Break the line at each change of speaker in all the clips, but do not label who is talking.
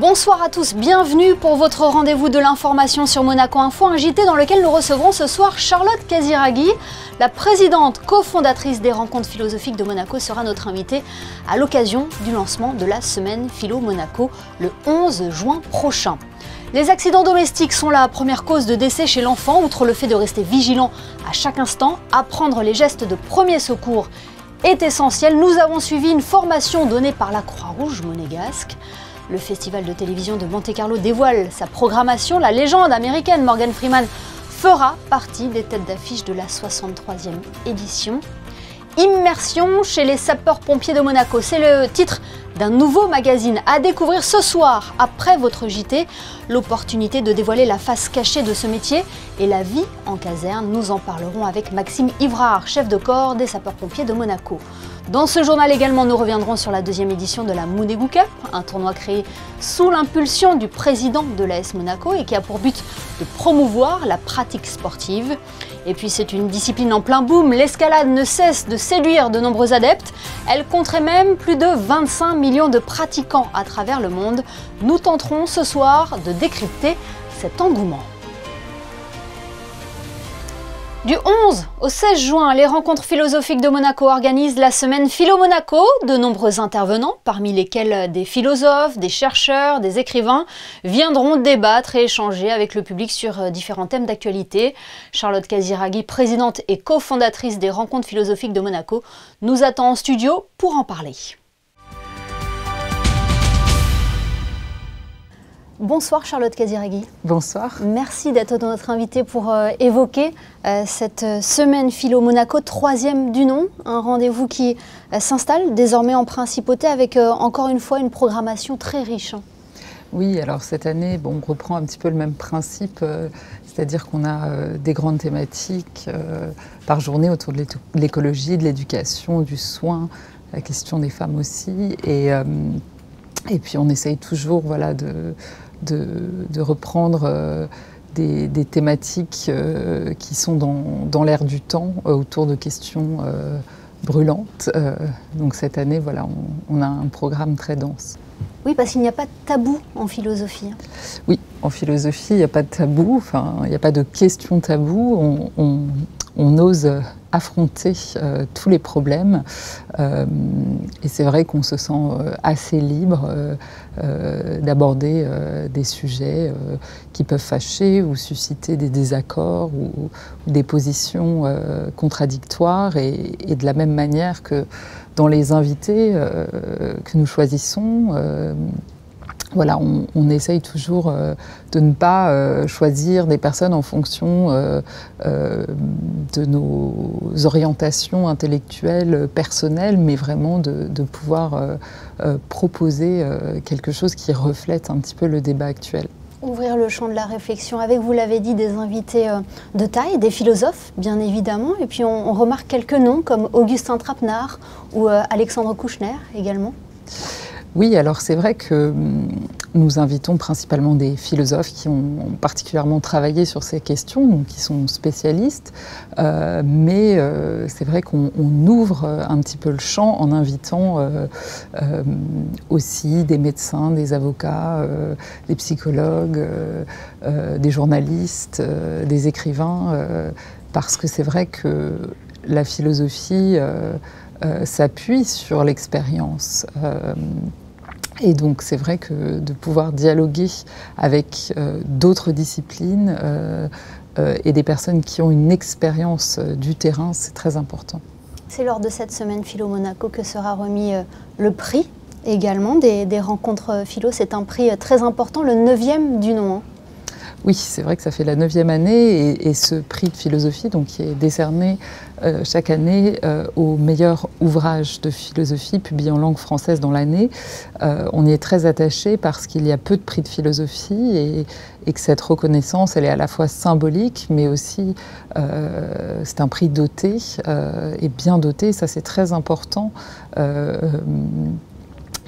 Bonsoir à tous, bienvenue pour votre rendez-vous de l'information sur Monaco Info, un JT dans lequel nous recevrons ce soir Charlotte Casiraghi, la présidente cofondatrice des rencontres philosophiques de Monaco, sera notre invitée à l'occasion du lancement de la semaine Philo Monaco le 11 juin prochain. Les accidents domestiques sont la première cause de décès chez l'enfant, outre le fait de rester vigilant à chaque instant, apprendre les gestes de premier secours est essentiel. Nous avons suivi une formation donnée par la Croix-Rouge monégasque. Le festival de télévision de Monte-Carlo dévoile sa programmation. La légende américaine Morgan Freeman fera partie des têtes d'affiche de la 63e édition. Immersion chez les sapeurs-pompiers de Monaco, c'est le titre d'un nouveau magazine à découvrir ce soir après votre JT. L'opportunité de dévoiler la face cachée de ce métier et la vie en caserne. Nous en parlerons avec Maxime Ivrard, chef de corps des sapeurs-pompiers de Monaco. Dans ce journal également, nous reviendrons sur la deuxième édition de la Mounegou Cup, un tournoi créé sous l'impulsion du président de l'AS Monaco et qui a pour but de promouvoir la pratique sportive. Et puis c'est une discipline en plein boom, l'escalade ne cesse de séduire de nombreux adeptes. Elle compterait même plus de 25 millions de pratiquants à travers le monde. Nous tenterons ce soir de décrypter cet engouement. Du 11 au 16 juin, les rencontres philosophiques de Monaco organisent la semaine Philo Monaco. De nombreux intervenants, parmi lesquels des philosophes, des chercheurs, des écrivains, viendront débattre et échanger avec le public sur différents thèmes d'actualité. Charlotte Casiraghi, présidente et cofondatrice des rencontres philosophiques de Monaco, nous attend en studio pour en parler. Bonsoir Charlotte Casiraghi.
Bonsoir.
Merci d'être notre invitée pour évoquer cette semaine Philo Monaco, troisième du nom, un rendez-vous qui s'installe désormais en principauté avec encore une fois une programmation très riche.
Oui, alors cette année, on reprend un petit peu le même principe, c'est-à-dire qu'on a des grandes thématiques par journée autour de l'écologie, de l'éducation, du soin, la question des femmes aussi, et puis on essaye toujours de reprendre des thématiques qui sont dans l'air du temps, autour de questions brûlantes. Donc cette année, on a un programme très dense.
Oui, parce qu'il n'y a pas de tabou en philosophie.
Oui, en philosophie, il n'y a pas de tabou, il n'y a pas de question tabou. On ose affronter tous les problèmes et c'est vrai qu'on se sent assez libre d'aborder des sujets qui peuvent fâcher ou susciter des désaccords ou des positions contradictoires et de la même manière que dans les invités que nous choisissons, on essaye toujours de ne pas choisir des personnes en fonction de nos orientations intellectuelles personnelles, mais vraiment de pouvoir proposer quelque chose qui reflète un petit peu le débat actuel.
Ouvrir le champ de la réflexion avec, vous l'avez dit, des invités de taille, des philosophes bien évidemment, et puis on remarque quelques noms comme Augustin Trapenard ou Alexandre Kouchner également.
Oui, alors c'est vrai que nous invitons principalement des philosophes qui ont particulièrement travaillé sur ces questions, donc qui sont spécialistes, mais c'est vrai qu'on ouvre un petit peu le champ en invitant aussi des médecins, des avocats, des psychologues, des journalistes, des écrivains, parce que c'est vrai que la philosophie s'appuie sur l'expérience. Et donc c'est vrai que de pouvoir dialoguer avec d'autres disciplines et des personnes qui ont une expérience du terrain, c'est très important.
C'est lors de cette semaine Philo Monaco que sera remis le prix également des rencontres philo. C'est un prix très important, le 9e du nom.
Oui, c'est vrai que ça fait la 9e année et ce prix de philosophie qui est décerné chaque année au meilleur ouvrage de philosophie publié en langue française dans l'année. On y est très attaché parce qu'il y a peu de prix de philosophie et que cette reconnaissance, elle est à la fois symbolique, mais aussi c'est un prix doté et bien doté. Ça, c'est très important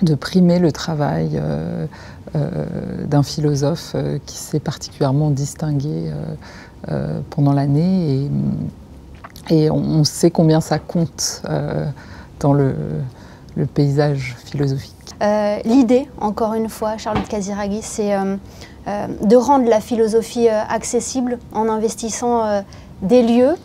de primer le travail d'un philosophe qui s'est particulièrement distingué pendant l'année et on sait combien ça compte dans le le paysage philosophique.
L'idée, encore une fois, Charlotte Casiraghi, c'est de rendre la philosophie accessible en investissant des lieux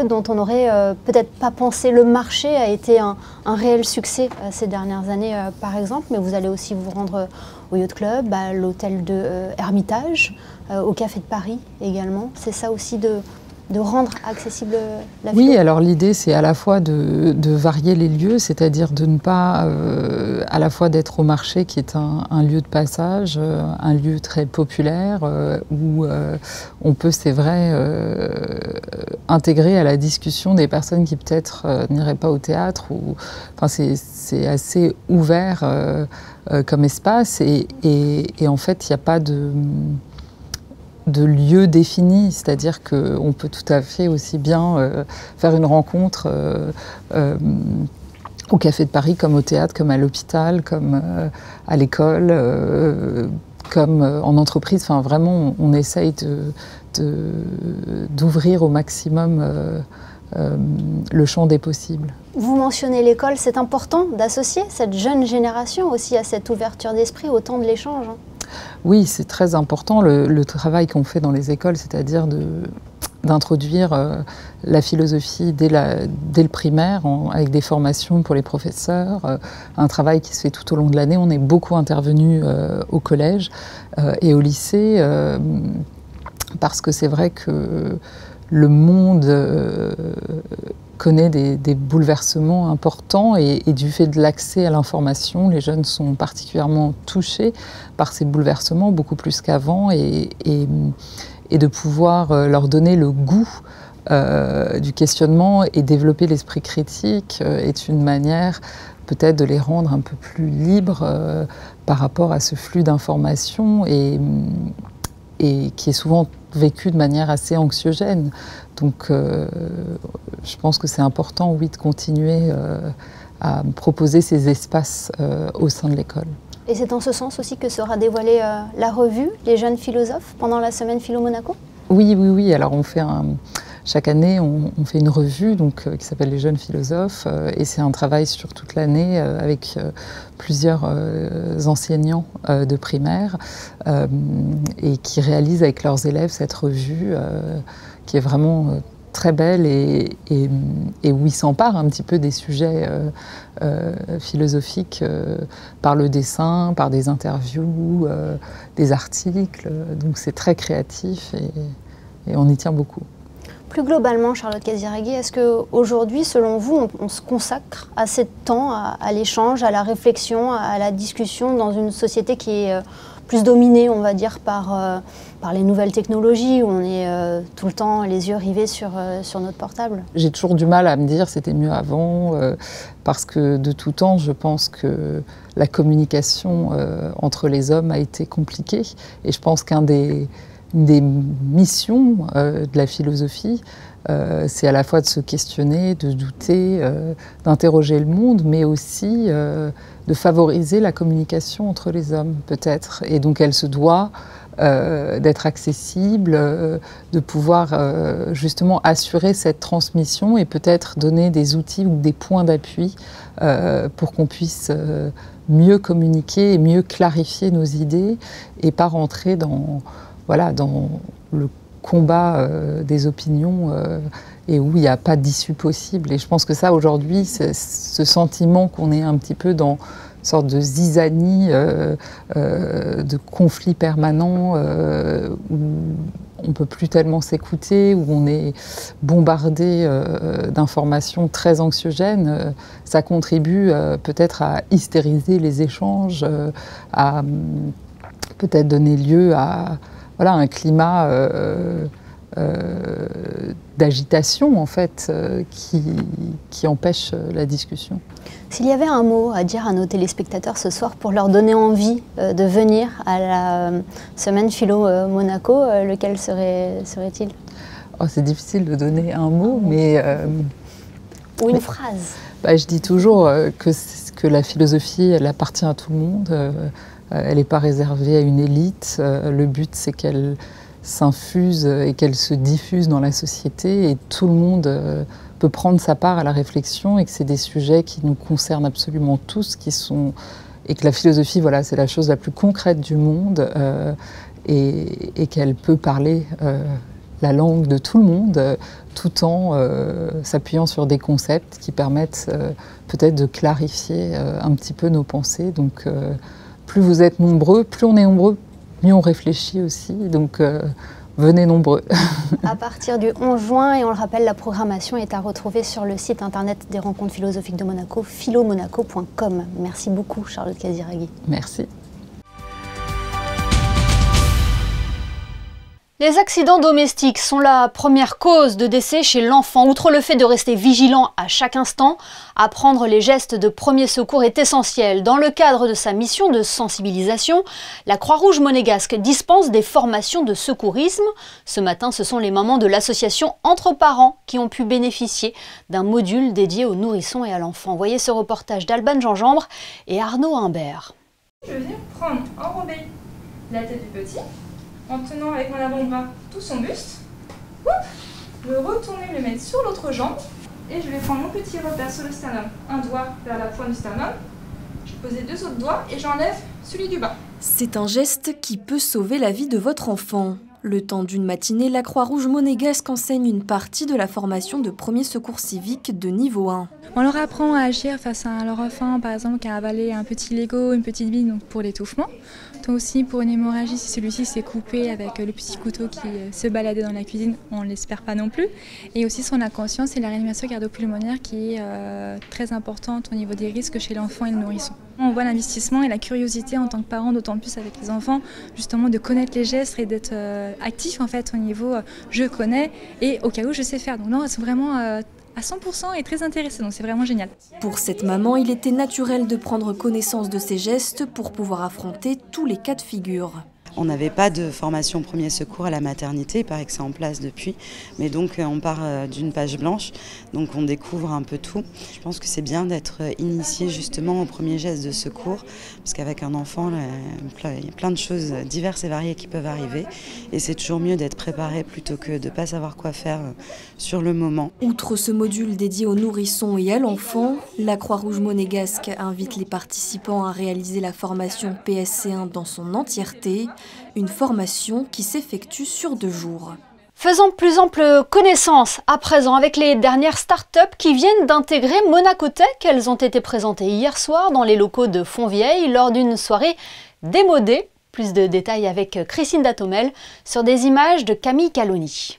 dont on n'aurait peut-être pas pensé. Le marché a été un réel succès ces dernières années, par exemple, mais vous allez aussi vous rendre au Yacht Club, à l'hôtel de Hermitage, au Café de Paris également. C'est ça aussi de rendre accessible la philo.
Oui, alors l'idée c'est à la fois de varier les lieux, c'est-à-dire de ne pas à la fois d'être au marché qui est un lieu de passage, un lieu très populaire où on peut, c'est vrai, intégrer à la discussion des personnes qui peut-être n'iraient pas au théâtre. Enfin, c'est assez ouvert comme espace et en fait il n'y a pas de lieu défini, c'est-à-dire qu'on peut tout à fait aussi bien faire une rencontre au Café de Paris, comme au théâtre, comme à l'hôpital, comme à l'école, comme en entreprise. Enfin, vraiment, on essaye d'ouvrir au maximum le champ des possibles.
Vous mentionnez l'école, c'est important d'associer cette jeune génération aussi à cette ouverture d'esprit, au temps de l'échange.
Oui, c'est très important le travail qu'on fait dans les écoles, c'est-à-dire d'introduire la philosophie dès le primaire, avec des formations pour les professeurs, un travail qui se fait tout au long de l'année. On est beaucoup intervenu au collège et au lycée, parce que c'est vrai que le monde connaît des bouleversements importants et du fait de l'accès à l'information, les jeunes sont particulièrement touchés par ces bouleversements, beaucoup plus qu'avant, et de pouvoir leur donner le goût du questionnement et développer l'esprit critique est une manière peut-être de les rendre un peu plus libres par rapport à ce flux d'informations et qui est souvent vécu de manière assez anxiogène. Donc je pense que c'est important, oui, de continuer à proposer ces espaces au sein de l'école.
Et c'est en ce sens aussi que sera dévoilée la revue Les Jeunes Philosophes pendant la semaine Philo Monaco? Oui. Alors on fait chaque année, on fait une revue qui s'appelle Les Jeunes Philosophes et c'est un travail sur toute l'année avec plusieurs enseignants de primaire et qui réalisent avec leurs élèves cette revue qui est vraiment très belle et où ils s'emparent un petit peu des sujets philosophiques par le dessin, par des interviews, des articles. Donc c'est très créatif et on y tient beaucoup. Plus globalement, Charlotte Casiraghi, est-ce qu'aujourd'hui, selon vous, on se consacre assez de temps à l'échange, à la réflexion, à la discussion dans une société qui est plus dominée, on va dire, par les nouvelles technologies, où on est tout le temps les yeux rivés sur notre portable? J'ai
toujours du mal à me dire c'était mieux avant, parce que de tout temps, je pense que la communication entre les hommes a été compliquée. Et je pense qu'une des missions de la philosophie, c'est à la fois de se questionner, de douter, d'interroger le monde, mais aussi de favoriser la communication entre les hommes, peut-être. Et donc elle se doit d'être accessible, de pouvoir justement assurer cette transmission et peut-être donner des outils ou des points d'appui pour qu'on puisse mieux communiquer et mieux clarifier nos idées et pas rentrer dans le combat des opinions et où il n'y a pas d'issue possible. Et je pense que ça, aujourd'hui, c'est ce sentiment qu'on est un petit peu dans une sorte de zizanie, de conflit permanent, où on ne peut plus tellement s'écouter, où on est bombardé d'informations très anxiogènes. Ça contribue peut-être à hystériser les échanges, à peut-être donner lieu à un climat d'agitation en fait qui empêche la discussion.
S'il y avait un mot à dire à nos téléspectateurs ce soir pour leur donner envie de venir à la semaine Philo Monaco, lequel serait-il?
C'est difficile de donner un mot, mais...
ou une phrase.
Je dis toujours que la philosophie, elle appartient à tout le monde. Elle n'est pas réservée à une élite. Le but, c'est qu'elle s'infuse et qu'elle se diffuse dans la société et tout le monde peut prendre sa part à la réflexion et que c'est des sujets qui nous concernent absolument tous, et que la philosophie, voilà, c'est la chose la plus concrète du monde et qu'elle peut parler la langue de tout le monde tout en s'appuyant sur des concepts qui permettent peut-être de clarifier un petit peu nos pensées. Donc plus vous êtes nombreux, plus on est nombreux, mieux on réfléchit aussi. Donc venez nombreux.
À partir du 11 juin, et on le rappelle, la programmation est à retrouver sur le site internet des rencontres philosophiques de Monaco, philomonaco.com. Merci beaucoup Charlotte Casiraghi.
Merci.
Les accidents domestiques sont la première cause de décès chez l'enfant. Outre le fait de rester vigilant à chaque instant, apprendre les gestes de premier secours est essentiel. Dans le cadre de sa mission de sensibilisation, la Croix-Rouge monégasque dispense des formations de secourisme. Ce matin, ce sont les mamans de l'association Entre Parents qui ont pu bénéficier d'un module dédié aux nourrissons et à l'enfant. Voyez ce reportage d'Alban Gingembre et Arnaud Humbert.
Je vais venir prendre, enrober la tête du petit, en tenant avec mon avant-bras tout son buste, le retourner, le mettre sur l'autre jambe, et je vais prendre mon petit repère sur le sternum, un doigt vers la pointe du sternum, je vais poser 2 autres doigts et j'enlève celui du bas.
C'est un geste qui peut sauver la vie de votre enfant. Le temps d'une matinée, la Croix-Rouge monégasque enseigne une partie de la formation de premier secours civique de niveau 1.
On leur apprend à agir face à leur enfant, par exemple, qui a avalé un petit Lego, une petite bille, donc pour l'étouffement. Donc aussi pour une hémorragie, si celui-ci s'est coupé avec le petit couteau qui se baladait dans la cuisine, on ne l'espère pas non plus. Et aussi sur la conscience et la réanimation cardio-pulmonaire qui est très importante au niveau des risques chez l'enfant et le nourrisson. On voit l'investissement et la curiosité en tant que parent, d'autant plus avec les enfants, justement de connaître les gestes et d'être actif en fait au niveau je connais et au cas où je sais faire. Donc non, elles sont vraiment à 100% et très intéressées, donc c'est vraiment génial.
Pour cette maman, il était naturel de prendre connaissance de ces gestes pour pouvoir affronter tous les cas de figure.
On n'avait pas de formation premier secours à la maternité, il paraît que c'est en place depuis, mais donc on part d'une page blanche, donc on découvre un peu tout. Je pense que c'est bien d'être initié justement aux premiers gestes de secours, parce qu'avec un enfant, il y a plein de choses diverses et variées qui peuvent arriver, et c'est toujours mieux d'être préparé plutôt que de ne pas savoir quoi faire sur le moment.
Outre ce module dédié aux nourrissons et à l'enfant, la Croix-Rouge monégasque invite les participants à réaliser la formation PSC1 dans son entièreté, une formation qui s'effectue sur 2 jours.
Faisons plus ample connaissance à présent avec les dernières start-up qui viennent d'intégrer Monaco Tech. Elles ont été présentées hier soir dans les locaux de Fontvieille lors d'une soirée démodée. Plus de détails avec Christine Datomel sur des images de Camille Caloni.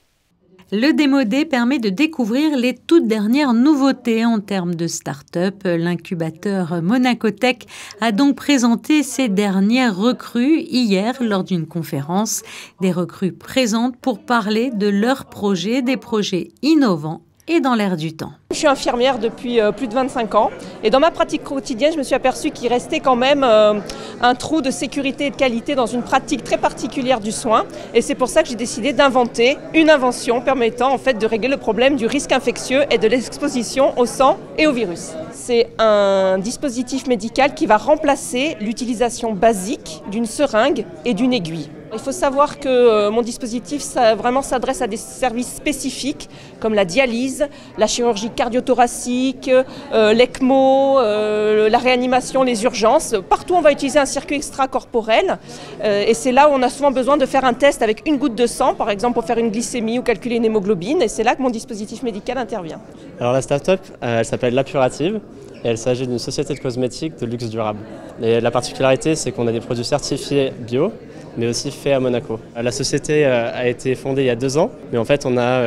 Le démodé permet de découvrir les toutes dernières nouveautés en termes de start-up. L'incubateur Monaco Tech a donc présenté ses dernières recrues hier lors d'une conférence. Des recrues présentes pour parler de leurs projets, des projets innovants et dans l'air du temps.
Je suis infirmière depuis plus de 25 ans et dans ma pratique quotidienne, je me suis aperçue qu'il restait quand même un trou de sécurité et de qualité dans une pratique très particulière du soin. Et c'est pour ça que j'ai décidé d'inventer une invention permettant en fait de régler le problème du risque infectieux et de l'exposition au sang et au virus. C'est un dispositif médical qui va remplacer l'utilisation basique d'une seringue et d'une aiguille. Il faut savoir que mon dispositif vraiment s'adresse à des services spécifiques comme la dialyse, la chirurgie cardio-thoracique, l'ECMO, la réanimation, les urgences. Partout, on va utiliser un circuit extracorporel et c'est là où on a souvent besoin de faire un test avec une goutte de sang, par exemple pour faire une glycémie ou calculer une hémoglobine, et c'est là que mon dispositif médical intervient.
Alors la start-up, elle s'appelle L'Apurative et elle s'agit d'une société de cosmétiques de luxe durable. Et la particularité, c'est qu'on a des produits certifiés bio, mais aussi faits à Monaco. La société a été fondée il y a 2 ans, mais en fait on a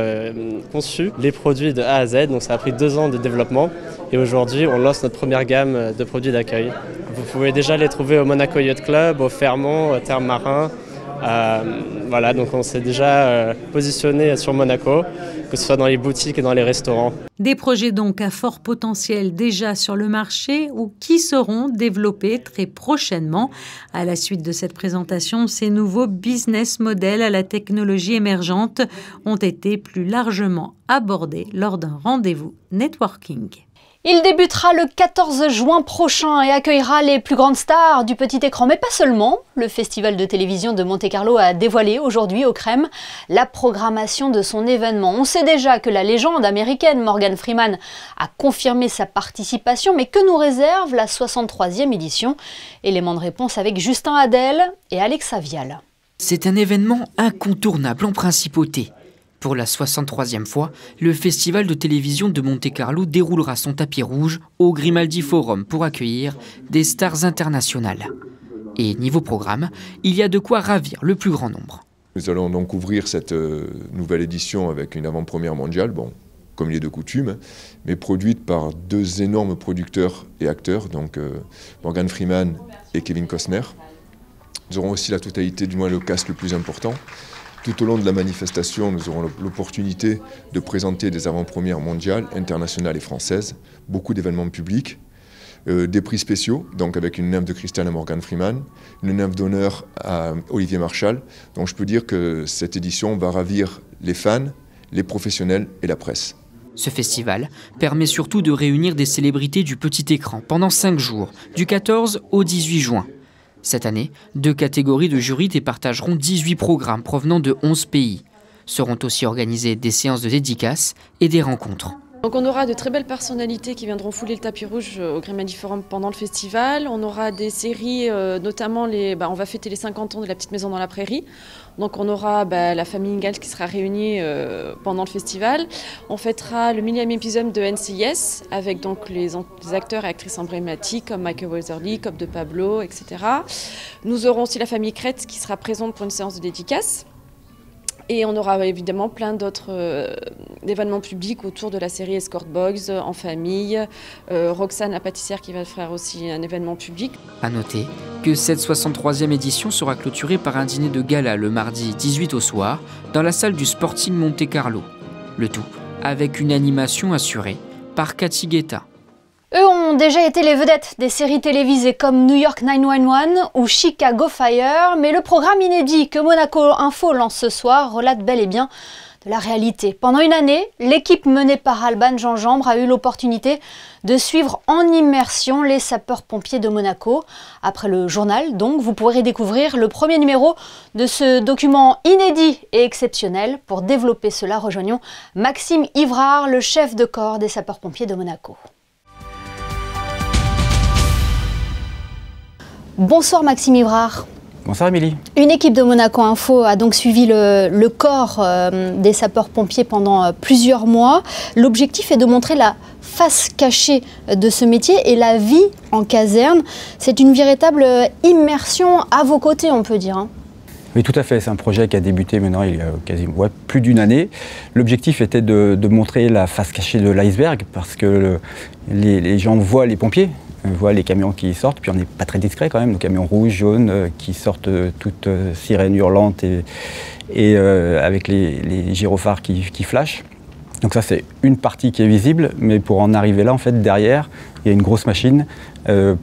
conçu les produits de A à Z, donc ça a pris 2 ans de développement et aujourd'hui on lance notre première gamme de produits d'accueil. Vous pouvez déjà les trouver au Monaco Yacht Club, au Fermont, au Terme Marin. Voilà, donc on s'est déjà positionné sur Monaco, que ce soit dans les boutiques et dans les restaurants.
Des projets donc à fort potentiel déjà sur le marché ou qui seront développés très prochainement. À la suite de cette présentation, ces nouveaux business models à la technologie émergente ont été plus largement abordés lors d'un rendez-vous networking.
Il débutera le 14 juin prochain et accueillera les plus grandes stars du petit écran, mais pas seulement. Le Festival de télévision de Monte-Carlo a dévoilé aujourd'hui au Crème la programmation de son événement. On sait déjà que la légende américaine Morgan Freeman a confirmé sa participation, mais que nous réserve la 63e édition? Élément de réponse avec Justin Hadel et Alexa Vial.
C'est un événement incontournable en principauté. Pour la 63e fois, le Festival de télévision de Monte-Carlo déroulera son tapis rouge au Grimaldi Forum pour accueillir des stars internationales. Et niveau programme, il y a de quoi ravir le plus grand nombre.
Nous allons donc ouvrir cette nouvelle édition avec une avant-première mondiale, bon, comme il est de coutume, mais produite par deux énormes producteurs et acteurs, donc Morgan Freeman et Kevin Costner. Nous aurons aussi la totalité, du moins le cast le plus important. Tout au long de la manifestation, nous aurons l'opportunité de présenter des avant-premières mondiales, internationales et françaises, beaucoup d'événements publics, des prix spéciaux, donc avec une nymphe de cristal à Morgan Freeman, une nymphe d'honneur à Olivier Marchal. Donc je peux dire que cette édition va ravir les fans, les professionnels et la presse.
Ce festival permet surtout de réunir des célébrités du petit écran pendant 5 jours, du 14 au 18 juin. Cette année, 2 catégories de jury départageront 18 programmes provenant de 11 pays. Seront aussi organisées des séances de dédicaces et des rencontres.
Donc on aura de très belles personnalités qui viendront fouler le tapis rouge au Grimaldi Forum pendant le festival. On aura des séries, notamment on va fêter les 50 ans de La Petite Maison dans la Prairie. Donc on aura la famille Ingalls qui sera réunie pendant le festival. On fêtera le 1000e épisode de NCIS avec donc les acteurs et actrices emblématiques comme Michael Weatherly, Cobb de Pablo, etc. Nous aurons aussi la famille Crête qui sera présente pour une séance de dédicace. Et on aura évidemment plein d'autres événements publics autour de la série Escort Boys, en famille. Roxane, la pâtissière, qui va faire aussi un événement public.
À noter que cette 63e édition sera clôturée par un dîner de gala le mardi 18 au soir dans la salle du Sporting Monte-Carlo. Le tout avec une animation assurée par Cathy Guetta.
Eux ont déjà été les vedettes des séries télévisées comme New York 911 ou Chicago Fire, mais le programme inédit que Monaco Info lance ce soir relate bel et bien de la réalité. Pendant une année, l'équipe menée par Alban Gingembre a eu l'opportunité de suivre en immersion les sapeurs-pompiers de Monaco. Après le journal, donc, vous pourrez découvrir le premier numéro de ce document inédit et exceptionnel. Pour développer cela, rejoignons Maxime Ivrard, le chef de corps des sapeurs-pompiers de Monaco. Bonsoir Maxime Ivrard.
Bonsoir Émilie.
Une équipe de Monaco Info a donc suivi le corps des sapeurs-pompiers pendant plusieurs mois. L'objectif est de montrer la face cachée de ce métier et la vie en caserne. C'est une véritable immersion à vos côtés, on peut dire.
Oui, tout à fait. C'est un projet qui a débuté maintenant il y a quasiment plus d'une année. L'objectif était de montrer la face cachée de l'iceberg parce que les gens voient les pompiers. On voit les camions qui sortent, puis on n'est pas très discret quand même, nos camions rouges, jaunes, qui sortent toutes sirènes hurlantes et avec les gyrophares qui flashent. Donc ça c'est une partie qui est visible, mais pour en arriver là, en fait, derrière, il y a une grosse machine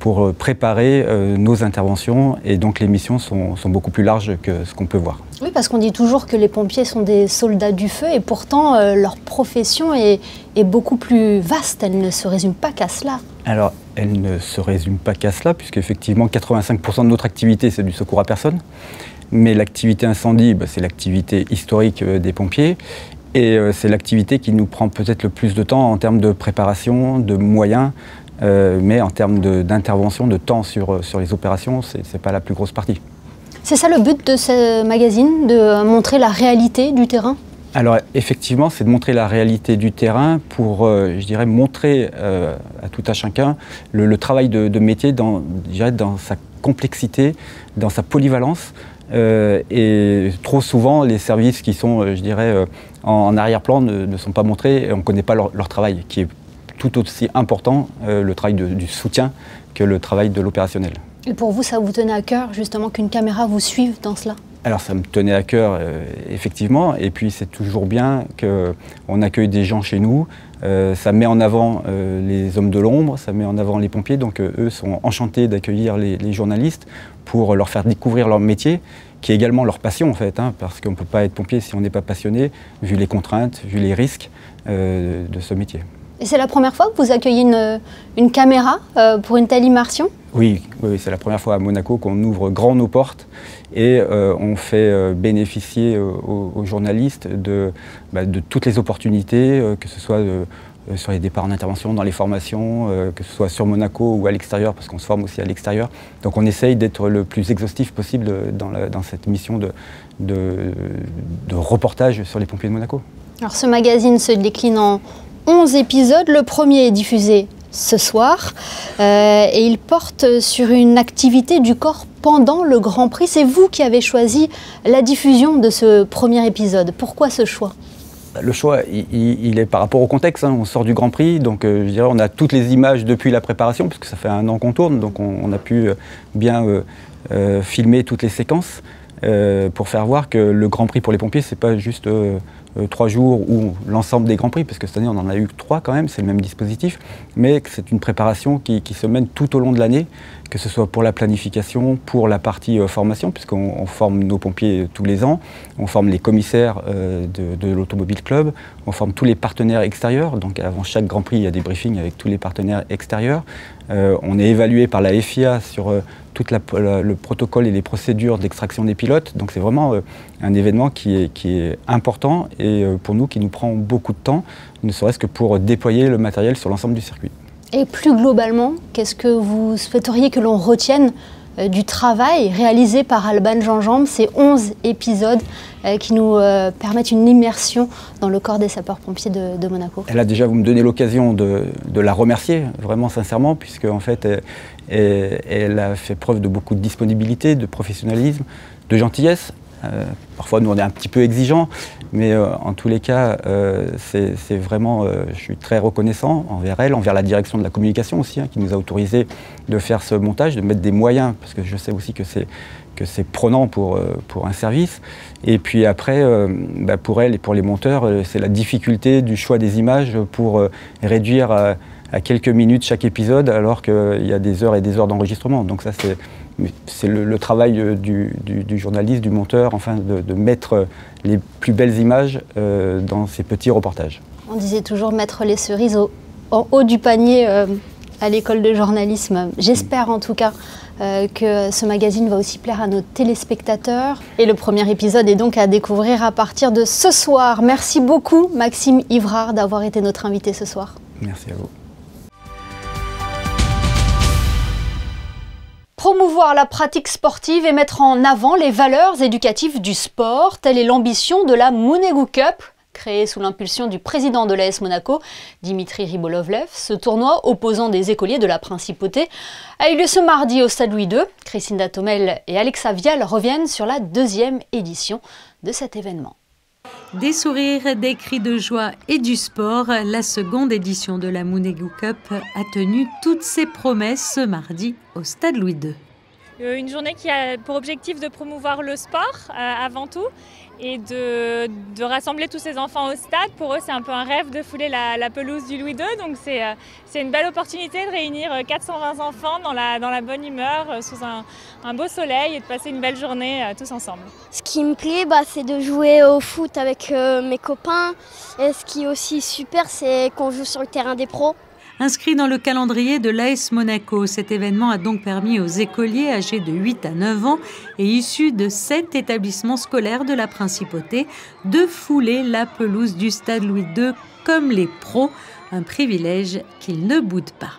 pour préparer nos interventions, et donc les missions sont beaucoup plus larges que ce qu'on peut voir.
Oui, parce qu'on dit toujours que les pompiers sont des soldats du feu, et pourtant leur profession est beaucoup plus vaste, elle ne se résume pas qu'à cela.
Alors, elle ne se résume pas qu'à cela, puisqu'effectivement 85% de notre activité c'est du secours à personne, mais l'activité incendie, c'est l'activité historique des pompiers, et c'est l'activité qui nous prend peut-être le plus de temps en termes de préparation, de moyens, mais en termes d'intervention, de temps sur les opérations, c'est pas la plus grosse partie.
C'est ça le but de ce magazine, de montrer la réalité du terrain?
Alors effectivement, c'est de montrer la réalité du terrain pour, je dirais, montrer à tout à chacun le travail de métier dans sa complexité, dans sa polyvalence. Et trop souvent, les services qui sont, je dirais, en arrière-plan ne sont pas montrés et on ne connaît pas leur travail, qui est tout aussi important, le travail du soutien, que le travail de l'opérationnel.
Et pour vous, ça vous tenait à cœur, justement, qu'une caméra vous suive dans cela?
Alors ça me tenait à cœur, effectivement, et puis c'est toujours bien qu'on accueille des gens chez nous. Ça met en avant les hommes de l'ombre, ça met en avant les pompiers, donc eux sont enchantés d'accueillir les journalistes pour leur faire découvrir leur métier, qui est également leur passion en fait, parce qu'on ne peut pas être pompier si on n'est pas passionné, vu les contraintes, vu les risques de ce métier.
Et c'est la première fois que vous accueillez une caméra pour une telle immersion?
Oui, c'est la première fois à Monaco qu'on ouvre grand nos portes et on fait bénéficier aux journalistes de toutes les opportunités, que ce soit sur les départs en intervention, dans les formations, que ce soit sur Monaco ou à l'extérieur, parce qu'on se forme aussi à l'extérieur. Donc on essaye d'être le plus exhaustif possible dans cette mission de reportage sur les pompiers de Monaco.
Alors ce magazine se décline en 11 épisodes. Le premier est diffusé ce soir et il porte sur une activité du corps pendant le Grand Prix. C'est vous qui avez choisi la diffusion de ce premier épisode. Pourquoi ce choix?
Le choix, il est par rapport au contexte. On sort du Grand Prix, donc je dirais on a toutes les images depuis la préparation, puisque ça fait 1 an qu'on tourne, donc on a pu bien filmer toutes les séquences pour faire voir que le Grand Prix pour les pompiers, c'est pas juste 3 jours ou l'ensemble des Grands Prix, parce que cette année on en a eu 3 quand même, c'est le même dispositif, mais que c'est une préparation qui se mène tout au long de l'année, que ce soit pour la planification, pour la partie formation, puisqu'on forme nos pompiers tous les ans, on forme les commissaires de l'Automobile Club, on forme tous les partenaires extérieurs, donc avant chaque Grand Prix il y a des briefings avec tous les partenaires extérieurs, on est évalué par la FIA sur tout le protocole et les procédures d'extraction des pilotes, donc c'est vraiment un événement qui est important et pour nous qui nous prend beaucoup de temps, ne serait-ce que pour déployer le matériel sur l'ensemble du circuit.
Et plus globalement, qu'est-ce que vous souhaiteriez que l'on retienne du travail réalisé par Alban Jeanjambe, ces 11 épisodes qui nous permettent une immersion dans le corps des sapeurs-pompiers de Monaco?
Là déjà, vous me donnez l'occasion de la remercier, vraiment sincèrement, puisque en fait, elle a fait preuve de beaucoup de disponibilité, de professionnalisme, de gentillesse. Parfois, nous, on est un petit peu exigeants, mais en tous les cas, c'est vraiment, je suis très reconnaissant envers elle, envers la direction de la communication aussi, qui nous a autorisé de faire ce montage, de mettre des moyens, parce que je sais aussi que c'est prenant pour un service. Et puis après, pour elle et pour les monteurs, c'est la difficulté du choix des images pour réduire à quelques minutes chaque épisode, alors qu'il y a des heures et des heures d'enregistrement. Donc ça, c'est le travail du journaliste, du monteur, enfin de mettre les plus belles images dans ces petits reportages.
On disait toujours mettre les cerises en haut du panier à l'école de journalisme. J'espère en tout cas que ce magazine va aussi plaire à nos téléspectateurs. Et le premier épisode est donc à découvrir à partir de ce soir. Merci beaucoup Maxime Ivrard d'avoir été notre invité ce soir.
Merci à vous.
Promouvoir la pratique sportive et mettre en avant les valeurs éducatives du sport, telle est l'ambition de la Mounegou Cup. Créée sous l'impulsion du président de l'AS Monaco, Dimitri Ribolovlev, ce tournoi opposant des écoliers de la Principauté a eu lieu ce mardi au Stade Louis II. Christine Tomel et Alexa Vial reviennent sur la 2e édition de cet événement.
Des sourires, des cris de joie et du sport, la 2e édition de la Mounegou Cup a tenu toutes ses promesses ce mardi au Stade Louis II.
Une journée qui a pour objectif de promouvoir le sport avant tout et de rassembler tous ces enfants au stade. Pour eux, c'est un peu un rêve de fouler la pelouse du Louis II. Donc c'est une belle opportunité de réunir 420 enfants dans la bonne humeur, sous un beau soleil et de passer une belle journée tous ensemble.
Ce qui me plaît, c'est de jouer au foot avec mes copains. Et ce qui est aussi super, c'est qu'on joue sur le terrain des pros.
Inscrit dans le calendrier de l'AS Monaco, cet événement a donc permis aux écoliers âgés de 8 à 9 ans et issus de 7 établissements scolaires de la Principauté de fouler la pelouse du Stade Louis II comme les pros, un privilège qu'ils ne boudent pas.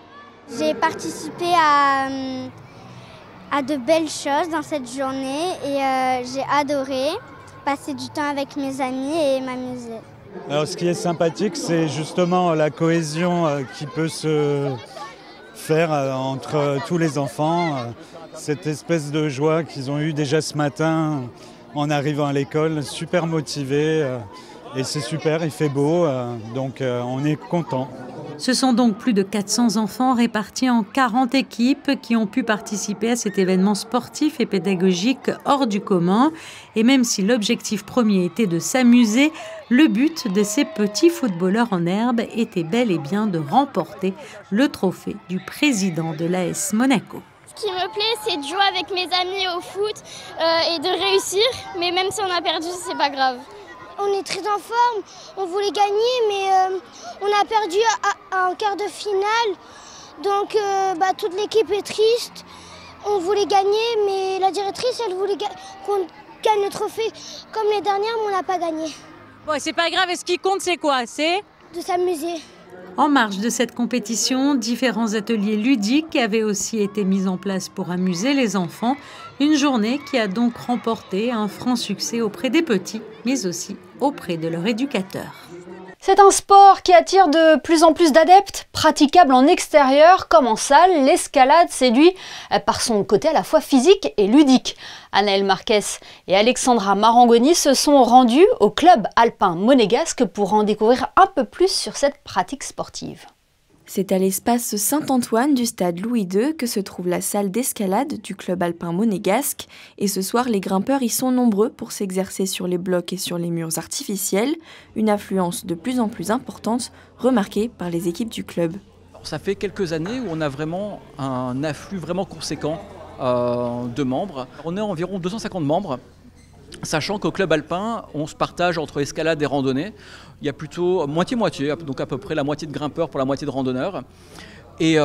J'ai participé à de belles choses dans cette journée et j'ai adoré passer du temps avec mes amis et m'amuser.
Alors, ce qui est sympathique, c'est justement la cohésion qui peut se faire entre tous les enfants. Cette espèce de joie qu'ils ont eue déjà ce matin en arrivant à l'école, super motivés. Et c'est super, il fait beau, donc on est content.
Ce sont donc plus de 400 enfants répartis en 40 équipes qui ont pu participer à cet événement sportif et pédagogique hors du commun. Et même si l'objectif premier était de s'amuser, le but de ces petits footballeurs en herbe était bel et bien de remporter le trophée du président de l'AS Monaco.
Ce qui me plaît, c'est de jouer avec mes amis au foot et de réussir. Mais même si on a perdu, c'est pas grave. On est très en forme, on voulait gagner, mais on a perdu en quart de finale. Donc toute l'équipe est triste. On voulait gagner, mais la directrice, elle voulait qu'on gagne le trophée comme les dernières, mais on n'a pas gagné.
Bon, c'est pas grave, et ce qui compte, c'est quoi? C'est
de s'amuser.
En marge de cette compétition, différents ateliers ludiques avaient aussi été mis en place pour amuser les enfants. Une journée qui a donc remporté un franc succès auprès des petits, mais aussi auprès de leurs éducateurs.
C'est un sport qui attire de plus en plus d'adeptes, praticable en extérieur comme en salle. L'escalade séduit par son côté à la fois physique et ludique. Anaëlle Marquez et Alexandra Marangoni se sont rendus au club alpin monégasque pour en découvrir un peu plus sur cette pratique sportive.
C'est à l'espace Saint-Antoine du stade Louis II que se trouve la salle d'escalade du club alpin monégasque. Et ce soir, les grimpeurs y sont nombreux pour s'exercer sur les blocs et sur les murs artificiels, une affluence de plus en plus importante remarquée par les équipes du club.
Ça fait quelques années où on a vraiment un afflux vraiment conséquent de membres. On est environ 250 membres. Sachant qu'au club alpin, on se partage entre escalade et randonnée. Il y a plutôt moitié-moitié, donc à peu près la moitié de grimpeurs pour la moitié de randonneurs. Et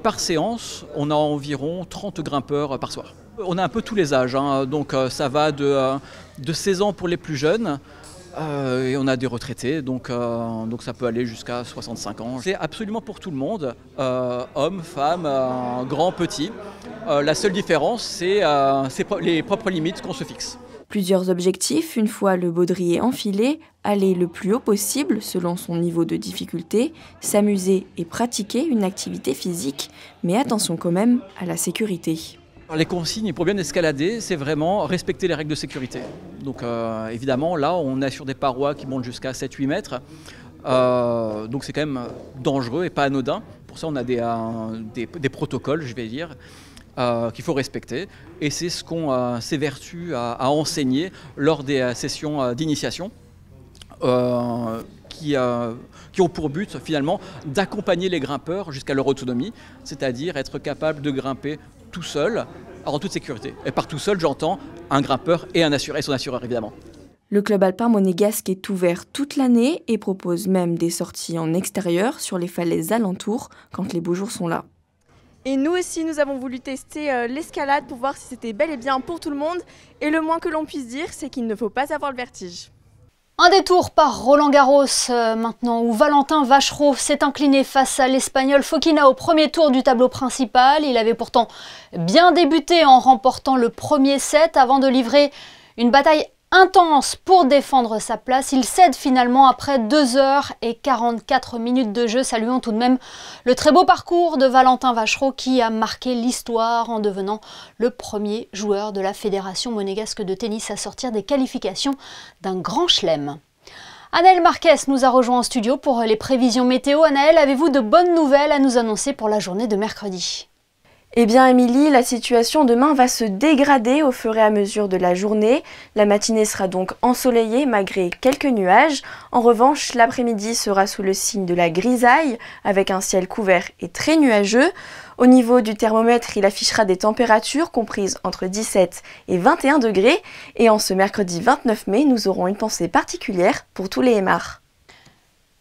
par séance, on a environ 30 grimpeurs par soir. On a un peu tous les âges, hein, donc ça va de 16 ans pour les plus jeunes. Et on a des retraités, donc ça peut aller jusqu'à 65 ans. C'est absolument pour tout le monde, hommes, femmes, grands, petits. La seule différence, c'est les propres limites qu'on se fixe.
Plusieurs objectifs, une fois le baudrier enfilé, aller le plus haut possible selon son niveau de difficulté, s'amuser et pratiquer une activité physique, mais attention quand même à la sécurité.
Les consignes pour bien escalader, c'est vraiment respecter les règles de sécurité. Donc évidemment, là, on est sur des parois qui montent jusqu'à 7-8 mètres. Donc c'est quand même dangereux et pas anodin. Pour ça, on a des protocoles, je vais dire, qu'il faut respecter. Et c'est ce qu'on s'évertue à enseigner lors des sessions d'initiation. Qui ont pour but finalement d'accompagner les grimpeurs jusqu'à leur autonomie, c'est-à-dire être capable de grimper tout seul, en toute sécurité. Et par tout seul, j'entends un grimpeur et son assureur évidemment.
Le club alpin monégasque est ouvert toute l'année et propose même des sorties en extérieur sur les falaises alentours quand les beaux jours sont là.
Et nous aussi, nous avons voulu tester l'escalade pour voir si c'était bel et bien pour tout le monde. Et le moins que l'on puisse dire, c'est qu'il ne faut pas avoir le vertige.
Un détour par Roland-Garros maintenant, où Valentin Vachereau s'est incliné face à l'Espagnol Fokina au premier tour du tableau principal. Il avait pourtant bien débuté en remportant le premier set avant de livrer une bataille intense pour défendre sa place. Il cède finalement après 2h44 de jeu, saluant tout de même le très beau parcours de Valentin Vachereau qui a marqué l'histoire en devenant le premier joueur de la Fédération monégasque de tennis à sortir des qualifications d'un grand chelem. Anaëlle Marquez nous a rejoint en studio pour les prévisions météo. Anaëlle, avez-vous de bonnes nouvelles à nous annoncer pour la journée de mercredi ?
Eh bien Émilie, la situation demain va se dégrader au fur et à mesure de la journée. La matinée sera donc ensoleillée malgré quelques nuages. En revanche, l'après-midi sera sous le signe de la grisaille avec un ciel couvert et très nuageux. Au niveau du thermomètre, il affichera des températures comprises entre 17 et 21 degrés. Et en ce mercredi 29 mai, nous aurons une pensée particulière pour tous les aimards.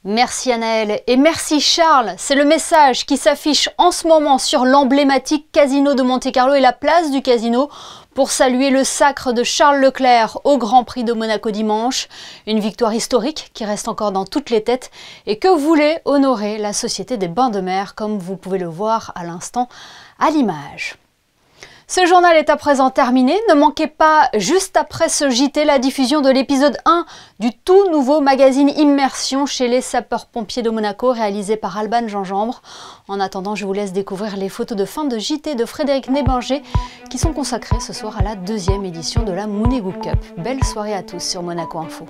Merci Anaëlle et merci Charles. C'est le message qui s'affiche en ce moment sur l'emblématique Casino de Monte-Carlo et la place du Casino pour saluer le sacre de Charles Leclerc au Grand Prix de Monaco dimanche. Une victoire historique qui reste encore dans toutes les têtes et que voulait honorer la Société des Bains de Mer, comme vous pouvez le voir à l'instant à l'image. Ce journal est à présent terminé. Ne manquez pas, juste après ce JT, la diffusion de l'épisode 1 du tout nouveau magazine Immersion chez les sapeurs-pompiers de Monaco, réalisé par Alban Gingembre. En attendant, je vous laisse découvrir les photos de fin de JT de Frédéric Nébinger qui sont consacrées ce soir à la 2e édition de la Mounegou Cup. Belle soirée à tous sur Monaco Info.